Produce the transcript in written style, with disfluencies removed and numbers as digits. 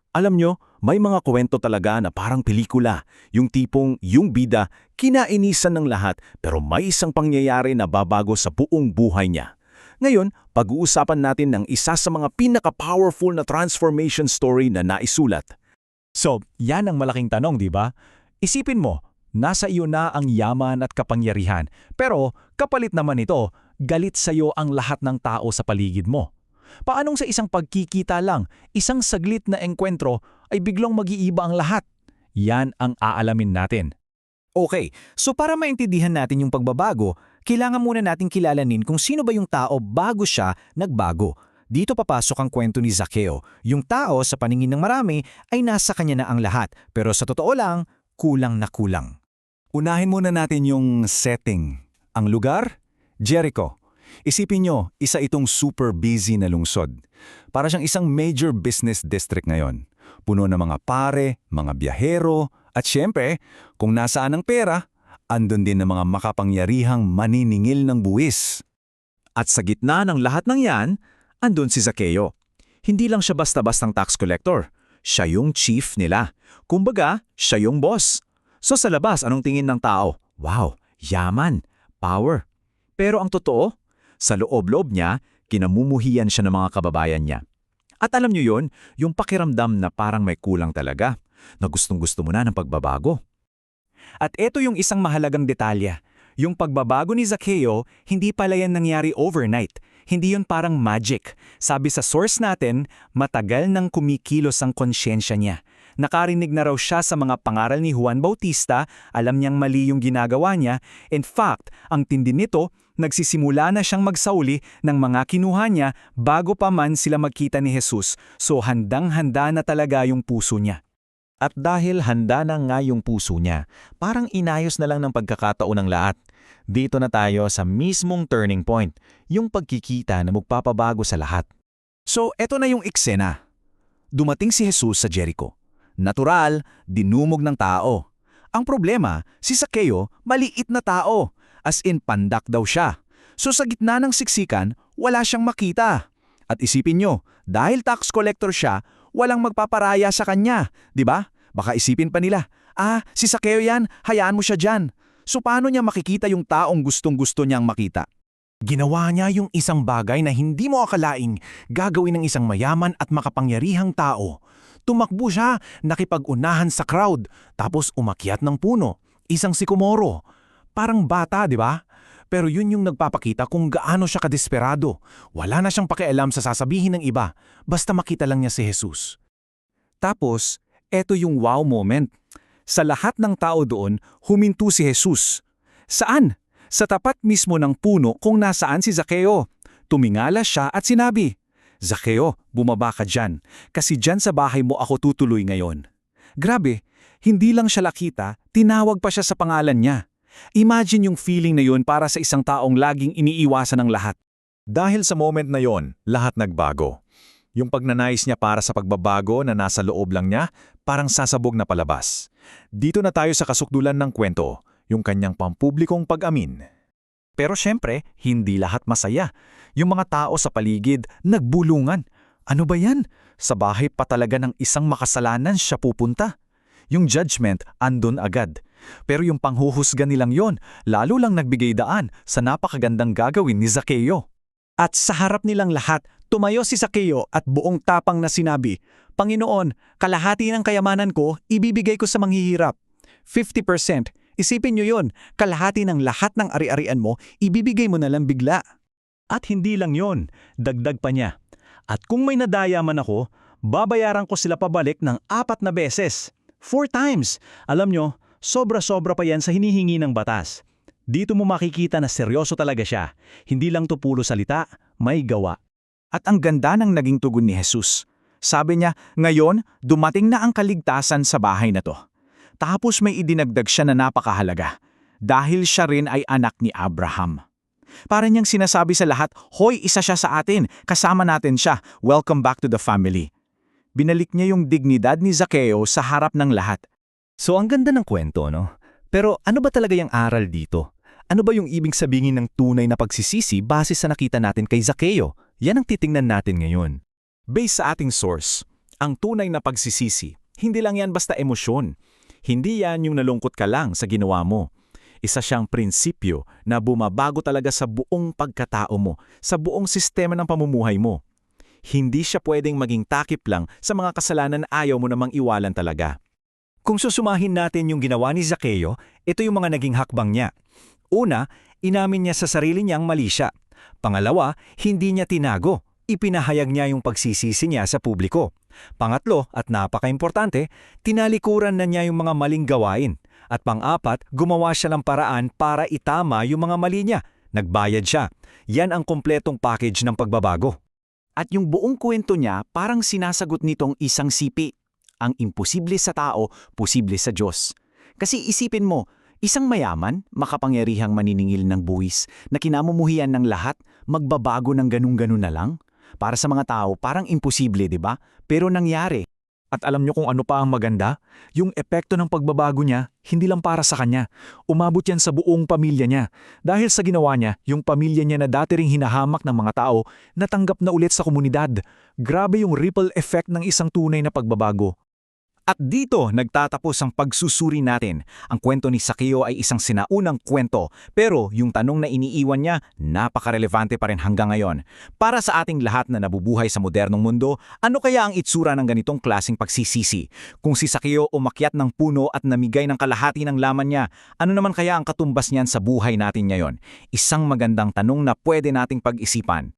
Alam nyo, may mga kwento talaga na parang pelikula. Yung tipong, yung bida, kinainisan ng lahat pero may isang pangyayari na babago sa buong buhay niya. Ngayon, pag-uusapan natin ng isa sa mga pinaka-powerful na transformation story na naisulat. So, yan ang malaking tanong, di ba? Isipin mo, nasa iyo na ang yaman at kapangyarihan, pero kapalit naman ito, galit sa iyo ang lahat ng tao sa paligid mo. Paanong sa isang pagkikita lang, isang saglit na engkwentro ay biglang mag-iiba ang lahat? Yan ang aalamin natin. Okay, so para maintindihan natin yung pagbabago, kailangan muna nating kilalanin kung sino ba yung tao bago siya nagbago. Dito papasok ang kwento ni Zaccheo. Yung tao sa paningin ng marami ay nasa kanya na ang lahat, pero sa totoo lang, kulang na kulang. Unahin muna natin yung setting. Ang lugar? Jericho. Isipin nyo, isa itong super busy na lungsod. Para siyang isang major business district ngayon. Puno ng mga pare, mga biyahero, at syempre, kung nasaan ang pera, andun din ng mga makapangyarihang maniningil ng buwis. At sa gitna ng lahat ng yan, andun si Zaccheo. Hindi lang siya basta-bastang tax collector. Siya yung chief nila. Kumbaga, siya yung boss. So sa labas, anong tingin ng tao? Wow, yaman, power. Pero ang totoo, sa loob-loob niya, kinamumuhian siya ng mga kababayan niya. At alam niyo yon, yung pakiramdam na parang may kulang talaga, na gustong-gusto mo na ng pagbabago. At ito yung isang mahalagang detalya. Yung pagbabago ni Zaccheo, hindi pala yan nangyari overnight. Hindi yun parang magic. Sabi sa source natin, matagal nang kumikilos ang konsyensya niya. Nakarinig na raw siya sa mga pangaral ni Juan Bautista, alam niyang mali yung ginagawa niya. In fact, ang tindi nito, nagsisimula na siyang magsauli ng mga kinuha niya bago pa man sila magkita ni Jesus. So handang-handa na talaga yung puso niya. At dahil handa na nga yung puso niya, parang inayos na lang ng pagkakataon ng lahat. Dito na tayo sa mismong turning point, yung pagkikita na magpapabago sa lahat. So eto na yung eksena. Dumating si Jesus sa Jericho. Natural, dinumog ng tao. Ang problema, si Zaccheo, maliit na tao. As in, pandak daw siya. So sa gitna ng siksikan, wala siyang makita. At isipin nyo, dahil tax collector siya, walang magpaparaya sa kanya. Di ba? Baka isipin pa nila, si Zaccheo yan, hayaan mo siya dyan. So paano niya makikita yung taong gustong-gusto niyang makita? Ginawa niya yung isang bagay na hindi mo akalaing gagawin ng isang mayaman at makapangyarihang tao. Tumakbo siya, nakipag-unahan sa crowd, tapos umakyat ng puno, isang sikomoro. Parang bata, di ba? Pero yun yung nagpapakita kung gaano siya kadesperado. Wala na siyang pakialam sa sasabihin ng iba, basta makita lang niya si Jesus. Tapos, eto yung wow moment. Sa lahat ng tao doon, huminto si Jesus. Saan? Sa tapat mismo ng puno kung nasaan si Zaccheo. Tumingala siya at sinabi, Zaccheo, bumaba ka dyan, kasi dyan sa bahay mo ako tutuloy ngayon. Grabe, hindi lang siya lakita, tinawag pa siya sa pangalan niya. Imagine yung feeling na yun para sa isang taong laging iniiwasan ng lahat. Dahil sa moment na yon, lahat nagbago. Yung pagnanais niya para sa pagbabago na nasa loob lang niya, parang sasabog na palabas. Dito na tayo sa kasukdulan ng kwento, yung kanyang pampublikong pag-amin. Pero syempre, hindi lahat masaya. Yung mga tao sa paligid, nagbulungan. Ano ba yan? Sa bahay pa talaga ng isang makasalanan siya pupunta. Yung judgment, andun agad. Pero yung panghuhusga nilang yon, lalo lang nagbigay daan sa napakagandang gagawin ni Zaccheo. At sa harap nilang lahat, tumayo si Zaccheo at buong tapang na sinabi, Panginoon, kalahati ng kayamanan ko, ibibigay ko sa manghihirap. 50%. Isipin nyo yun, kalahati ng lahat ng ari-arian mo, ibibigay mo na lang bigla. At hindi lang yon, dagdag pa niya. At kung may nadaya man ako, babayaran ko sila pabalik ng 4 na beses. 4 times. Alam nyo, sobra-sobra pa yan sa hinihingi ng batas. Dito mo makikita na seryoso talaga siya. Hindi lang to puro salita, may gawa. At ang ganda ng naging tugon ni Jesus. Sabi niya, ngayon, dumating na ang kaligtasan sa bahay na to. Tapos may idinagdag siya na napakahalaga. Dahil siya rin ay anak ni Abraham. Para niyang sinasabi sa lahat, hoy, isa siya sa atin, kasama natin siya, welcome back to the family. Binalik niya yung dignidad ni Zaccheo sa harap ng lahat. So ang ganda ng kwento, no? Pero ano ba talaga yung aral dito? Ano ba yung ibig sabihin ng tunay na pagsisisi base sa nakita natin kay Zaccheo? Yan ang titingnan natin ngayon. Based sa ating source, Ang tunay na pagsisisi, hindi lang yan basta emosyon. Hindi yan yung nalungkot ka lang sa ginawa mo. Isa siyang prinsipyo na bumabago talaga sa buong pagkatao mo, sa buong sistema ng pamumuhay mo. Hindi siya pwedeng maging takip lang sa mga kasalanan na ayaw mo namang iwalan talaga. Kung susumahin natin yung ginawa ni Zaccheo, ito yung mga naging hakbang niya. Una, inamin niya sa sarili niyang mali siya. Pangalawa, hindi niya tinago. Ipinahayag niya yung pagsisisi niya sa publiko. Pangatlo, at napaka-importante, tinalikuran na niya yung mga maling gawain. At pang-apat, gumawa siya ng paraan para itama yung mga mali niya. Nagbayad siya. Yan ang kompletong package ng pagbabago. At yung buong kwento niya parang sinasagot nitong isang sipi. Ang imposible sa tao, posible sa Diyos. Kasi isipin mo, isang mayaman, makapangyarihang maniningil ng buwis na kinamumuhian ng lahat, magbabago ng ganun-ganun na lang? Para sa mga tao, parang imposible, di ba? Pero nangyari. At alam niyo kung ano pa ang maganda? Yung epekto ng pagbabago niya, hindi lang para sa kanya. Umabot yan sa buong pamilya niya. Dahil sa ginawa niya, yung pamilya niya na dati ring hinahamak ng mga tao, natanggap na ulit sa komunidad. Grabe yung ripple effect ng isang tunay na pagbabago. At dito nagtatapos ang pagsusuri natin. Ang kwento ni Zaccheo ay isang sinaunang kwento, pero yung tanong na iniiwan niya, napakarelevante pa rin hanggang ngayon. Para sa ating lahat na nabubuhay sa modernong mundo, ano kaya ang itsura ng ganitong klaseng pagsisisi? Kung si Zaccheo umakyat ng puno at namigay ng kalahati ng laman niya, ano naman kaya ang katumbas niyan sa buhay natin ngayon? Isang magandang tanong na pwede nating pag-isipan.